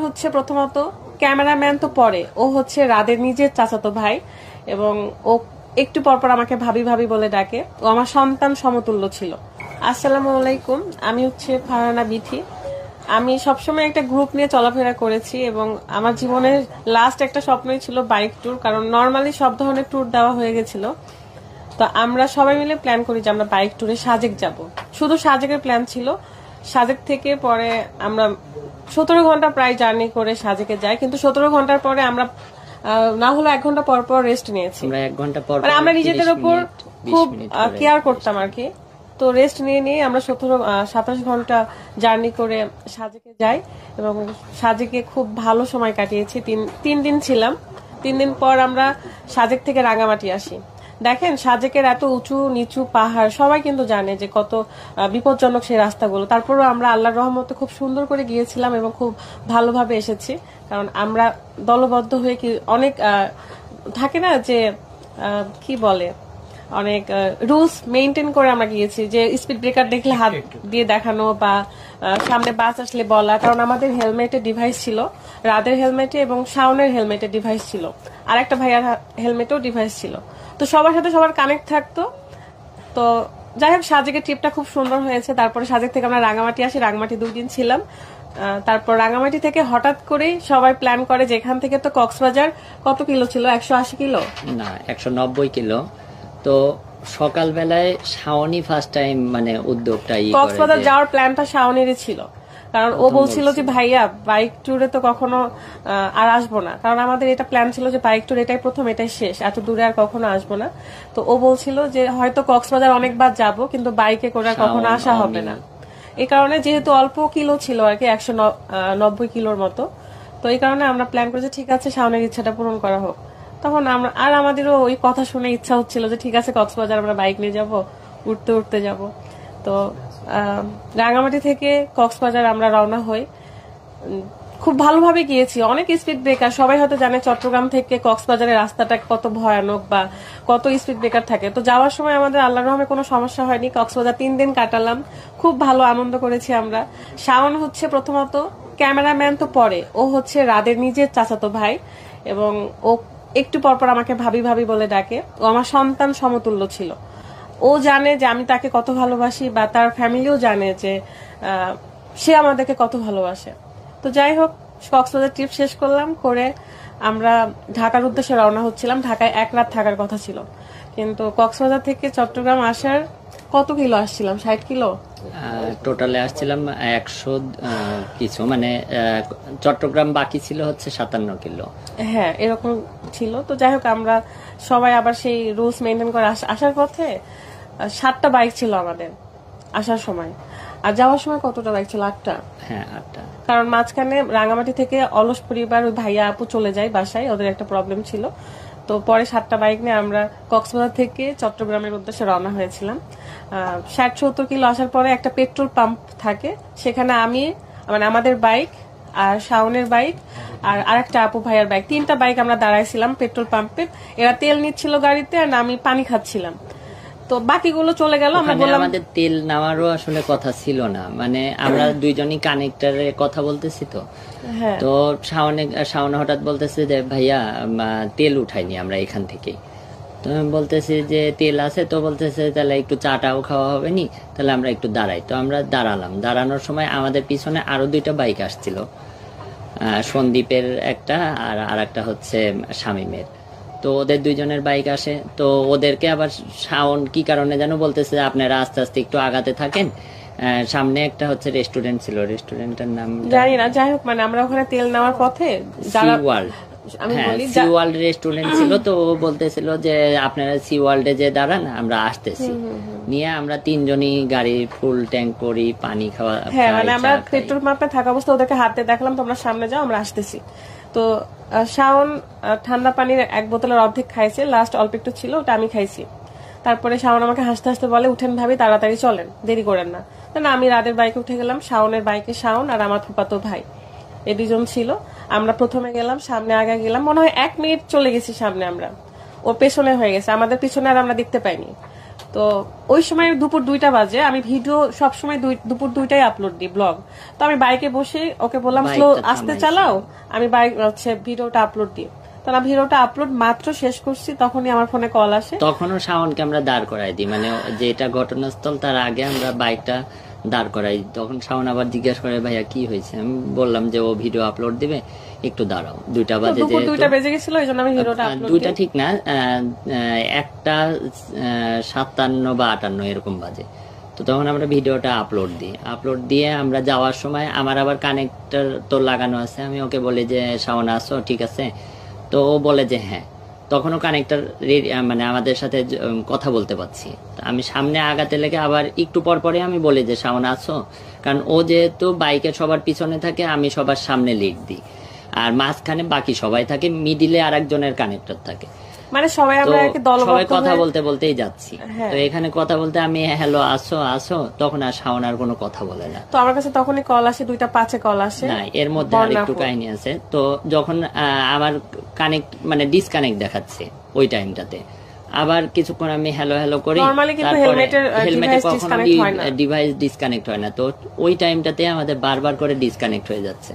হচ্ছে প্রথমত ক্যামেরাম্যান তো পরে, ও হচ্ছে রাদের নিজের চাচাতো ভাই এবং ও একটু পরপর আমাকে ভাবি ভাবি বলে ডাকে। ও আমার সন্তান সমতুল্য ছিল। আসসালামু আলাইকুম, আমি হচ্ছে ফারহানা বিথি। আমি সবসময় একটা গ্রুপ নিয়ে চলাফেরা করেছি এবং আমার জীবনের লাস্ট একটা স্বপ্নই ছিল বাইক ট্যুর, কারণ নর্মালি সব ধরনের ট্যুর দেওয়া হয়ে গেছিল। তো আমরা সবাই মিলে প্ল্যান করি যে আমরা বাইক ট্যুরে সাজেক যাব। শুধু সাজেকের প্ল্যান ছিল। সাজেক থেকে পরে আমরা 17 ঘন্টা প্রায় জার্নি করে সাজেকে যাই, কিন্তু 17 ঘন্টার পরে আমরা না হলে 1 ঘন্টা পর পর রেস্ট নিয়েছি। আমরা নিজেদের উপর খুব কেয়ার করতাম আর কি। তো রেস্ট নিয়ে আমরা 27 ঘন্টা জার্নি করে সাজেকে যাই এবং সাজেকে খুব ভালো সময় কাটিয়েছি। তিন দিন ছিলাম। 3 দিন পর আমরা সাজেক থেকে রাঙামাটি আসি। দেখেন সাজেকের এত উঁচু নিচু পাহাড়, সবাই কিন্তু জানে যে কত বিপজ্জনক সেই রাস্তাগুলো। তারপরেও আমরা আল্লাহর রহমতে খুব সুন্দর করে গিয়েছিলাম এবং খুব ভালোভাবে এসেছি, কারণ আমরা দলবদ্ধ হয়ে কি অনেক থাকে না যে কি বলে অনেক রুলস মেইনটেইন করে আমরা গিয়েছি, যে স্পিড ব্রেকার দেখলে হাত দিয়ে দেখানো বা সামনে বাস আসলে বলা। কারণ আমাদের হেলমেটের ডিভাইস ছিল, রাদের হেলমেটে এবং শাওনের হেলমেটের ডিভাইস ছিল, আর একটা ভাইয়ার হেলমেটেও ডিভাইস ছিল। তো সবার সাথে সবার কানেক্ট থাকতো। তো যাই হোক, সাজেকের ট্রিপটা খুব সুন্দর হয়েছে। তারপরে সাজেক থেকে আমরা রাঙামাটি আসি। রাঙামাটি 2 দিন ছিলাম। তারপর রাঙামাটি থেকে হঠাৎ করেই সবাই প্ল্যান করে যে এখান থেকে তো কক্সবাজার কত কিলো ছিল, 180 কিলো না 190 কিলো। তো সকালবেলায় শাওনি ফার্স্ট টাইম মানে উদ্যোগটা কক্সবাজার যাওয়ার প্ল্যানটা শাওনিরই ছিল, কারণ ও বলছিল যে ভাইয়া বাইক ট্যুরে তো কখনো আর আসবো না, কারণ আমাদের এটা প্ল্যান ছিল যে বাইক ট্যুর এটাই প্রথম, এটাই শেষ, এত দূরে আর কখনো আসবো না। তো ও বলছিল যে হয়তো কক্সবাজার অনেকবার যাব কিন্তু বাইকে করে কখনো আসা হবে না। এই কারণে যেহেতু অল্প কিলো ছিল আর কি, 190 কিলোর মতো, তো এই কারণে আমরা প্ল্যান করেছি ঠিক আছে শাওনের ইচ্ছাটা পূরণ করা হোক। তখন আমরা আর আমাদেরও ওই কথা শুনে ইচ্ছা হচ্ছিল যে ঠিক আছে কক্সবাজার আমরা বাইক নিয়ে যাব, উঠতে উঠতে যাব। তো রাঙামাটি থেকে কক্সবাজার আমরা রওনা হই। খুব ভালোভাবে গিয়েছি, অনেক স্পিড ব্রেকার। সবাই হয়তো জানে চট্টগ্রাম থেকে কক্সবাজারের রাস্তাটা কত ভয়ানক বা কত স্পিড ব্রেকার থাকে। তো যাওয়ার সময় আমাদের আল্লাহর রহমে কোনো সমস্যা হয়নি। কক্সবাজার 3 দিন কাটালাম, খুব ভালো আনন্দ করেছি আমরা। শাওন হচ্ছে প্রথমত ক্যামেরাম্যান তো পরে, ও হচ্ছে রাদের নিজের চাচাতো ভাই এবং ও একটু পরপর আমাকে ভাবি ভাবি বলে ডাকে। ও আমার সন্তান সমতুল্য ছিল। ও জানে যে আমি তাকে কত ভালোবাসি বা তার ফ্যামিলিও জানে যে সে আমাদেরকে কত ভালোবাসে। তো যাই হোক, কক্সবাজার ট্রিপ শেষ করলাম, করে আমরা ঢাকার উদ্দেশ্যে রওনা হচ্ছিলাম। ঢাকায় 1 রাত থাকার কথা ছিল, কিন্তু কক্সবাজার থেকে চট্টগ্রাম আসার কত কিলো আসছিলাম, 60 কিলো টোটালে আসছিলাম 100 কিছু, মানে চট্টগ্রাম বাকি ছিল হচ্ছে 57 কিলো, হ্যাঁ এরকম ছিল। তো যাই হোক, আমরা সবাই আবার সেই রুলস মেনটেন করে আসার পথে 7টা বাইক ছিল আমাদের আসার সময়, আর যাওয়ার সময় কতটা বাইক ছিল? 8টা। হ্যাঁ 8টা, কারণ মাঝখানে রাঙামাটি থেকে অলস পরিবার ওই ভাইয়া আপু চলে যায় বাসায়, ওদের একটা প্রবলেম ছিল। তো পরে 7টা বাইক নিয়ে আমরা কক্সবাজার থেকে চট্টগ্রামের উদ্দেশ্যে রওনা হয়েছিলাম। 60-70 কিলো আসার পরে একটা পেট্রোল পাম্প থাকে, সেখানে আমি মানে আমাদের বাইক আর শাওনের বাইক আর আরেকটা আপু ভাইয়ার বাইক, 3টা বাইক আমরা দাঁড়াইছিলাম পেট্রোল পাম্পে। এরা তেল নিচ্ছিল গাড়িতে আর আমি পানি খাচ্ছিলাম। তো বাকিগুলো চলে গেল। আমরা বললাম আমাদের তেল নেওয়ারও আসলে কথা ছিল না, মানে আমরা দুইজনই কানেক্টরে কথা বলতেছি। তো শাওনে হঠাৎ বলতেছে যে ভাইয়া তেল উঠাইনি আমরা এখান থেকে। তো আমি বলতেছি যে তেল আছে, তো বলতেছে তাহলে একটু চাটাও খাওয়া হবে নি, তাহলে আমরা একটু দাঁড়াই। তো আমরা দাঁড়ালাম। দাঁড়ানোর সময় আমাদের পিছনে আরো 2টা বাইক আসছিল, সন্দীপের একটা আর একটা হচ্ছে শামীমের। তো ওদের 2জনের বাইক আসে, তো ওদেরকে আবার শাওন কি কারণে যেন বলতেছে আপনারা আস্তে আস্তে একটু আগাতে থাকেন। সামনে একটা হচ্ছে রেস্টুরেন্ট ছিল, রেস্টুরেন্টের নাম জানি না। যাই হোক, মানে আমরা ওখানে তেল নেওয়ার পথে সি ওয়ার্ল্ড রেস্টুরেন্ট ছিল। তো ও বলতেছিল যে আপনারা সি ওয়ার্ল্ডে যে দাঁড়ান, আমরা আসতেছি। নিয়ে আমরা 3জনই গাড়ি ফুল ট্যাঙ্ক করি, পানি খাওয়া। হ্যাঁ, মানে আমরা পেট্রোল পাম্পে থাকা অবস্থা ওদেরকে হাতে দেখলাম তোমরা সামনে যাও, আমরা আসতেছি। তো শাওন ঠান্ডা পানির 1 বোতলের অর্ধেক খাইছে, লাস্ট অল্প একটু ছিল, ওটা আমি খাইছি। তারপরে শাওন আমাকে হাসতে হাসতে বলে উঠেন ভাবি, তাড়াতাড়ি চলেন, দেরি করেন না। না, আমি রাদের বাইকে উঠে গেলাম। শাওনের বাইকে শাওন আর আমার ফুফাতো ভাই, এই 2জন ছিল। আমরা প্রথমে গেলাম, সামনে আগে গেলাম, মনে হয় 1 মিনিট চলে গেছি সামনে আমরা, ও পেছনে হয়ে গেছে, আমাদের পিছনে আর আমরা দেখতে পাইনি। তো ওই সময় দুপুর 2টা বাজে, আমি ভিডিও সবসময় দুপুর 2টায় আপলোড দিই ব্লগ। তো আমি বাইকে বসে ওকে বললাম স্লো আস্তে চালাও, আমি বাইক হচ্ছে ভিডিওটা আপলোড দিই। তো না ভিডিওটা আপলোড মাত্র শেষ করছি তখনই আমার ফোনে কল আসে। তখনও শাওনকে আমরা দাঁড় করাই দিই, মানে যেটা ঘটনাস্থল তার আগে আমরা বাইকটা দাঁড় করাই। তখন শাওন আবার জিজ্ঞাসা করে ভাইয়া কি হয়েছে, আমি বললাম যে ও ভিডিও আপলোড দিবে, একটু দাঁড়াও। 2টা বাজে, দুপুর 2টা বেজে গেছিল, এই জন্য আমি ভিডিওটা আপলোড 2টা ঠিক না, 1:57 বা 58 এরকম বাজে। তো তখন আমরা ভিডিওটা আপলোড দিই। আপলোড দিয়ে আমরা যাওয়ার সময় আমার আবার কানেক্টর তো লাগানো আছে, আমি ওকে বলি যে শাওন আসো, ঠিক আছে? তো ও বলে যে হ্যাঁ। তখনও কানেক্টর মানে আমাদের সাথে কথা বলতে পারছি। আমি সামনে আগাতে লেগে আবার একটু পর পরে আমি বলি যে শাওন আসো, কারণ ও যেহেতু বাইকে সবার পিছনে থাকে, আমি সবার সামনে লিড দিই, আর মাঝখানে বাকি সবাই থাকে, মিডিলে আরেকজনের কানেক্টর থাকে, মানে সবাই আমরা সবাই কথা বলতে বলতেই যাচ্ছি। তো এখানে কথা বলতে আমি হ্যালো আসো আসো, তখন আর শাওন আর কোনো কথা বলে না। তো আমার কাছে তখনই কল আসে, 2:05 কল আসে। না, এর মধ্যে আরেকটু কাহিনী আছে। তো যখন আমার কানেক্ট মানে ডিসকানেক্ট দেখাচ্ছে ওই টাইমটাতে, আবার কিছুক্ষণ আমি হ্যালো হ্যালো করি, হেলমেটে কখনো ডিভাইস ডিসকানেক্ট হয় না। তো ওই টাইমটাতে আমাদের বারবার করে ডিসকানেক্ট হয়ে যাচ্ছে।